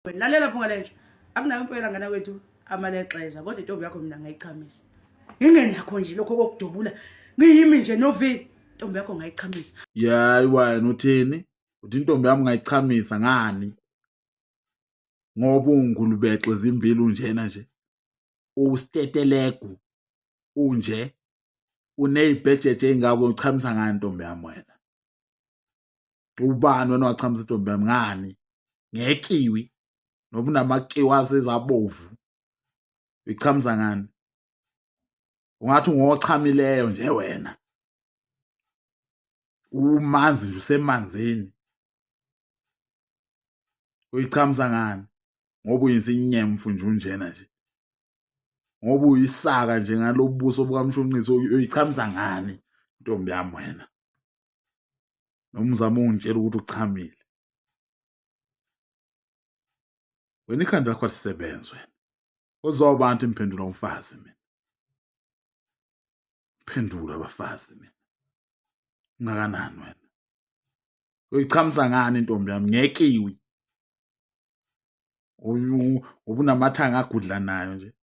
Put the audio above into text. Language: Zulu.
Lalela Phungalenja, akunayo impela ngana kwethu amalexeza kodwa intombi yakho mina ngayichamisa. Ingenakho nje lokho kokudubula. Ngiyimi nje novi. Intombi yakho ngayichamisa. Yayi wena uthini? Uthi intombi yami ngayichamisa ngani? Ngoba ungulubexe zimbili unjena nje. Usitetelegu unje. Unezibhejeje ey'ngako uchamisa ngani intombi yami wena? Ubani wena wachamisa intombi yami ngani? Ngekiwi noba unamakiwi asezabovu. Uyichamisa ngani? Ungathi ungochamileyo nje wena. Umanzi nje usemanzini. Uyichamisa ngani? Ngoba uyinsinyemfu nje unjena nje. Ngoba uyisaka nje ngalobuso bukamshunqisi uyichamisa ngani intombi yami wena? Noma uzama ungitshela ukuthi uchamile. Wena ikhanda lakho alisebenzi wena. Uzobantu imphendula umfazi mina. Phendula abafazi mina. Ungakanani wena? Uyichamisa ngani intombi yami? Ngekiwi. Ubunamathanga agudlanayo nje.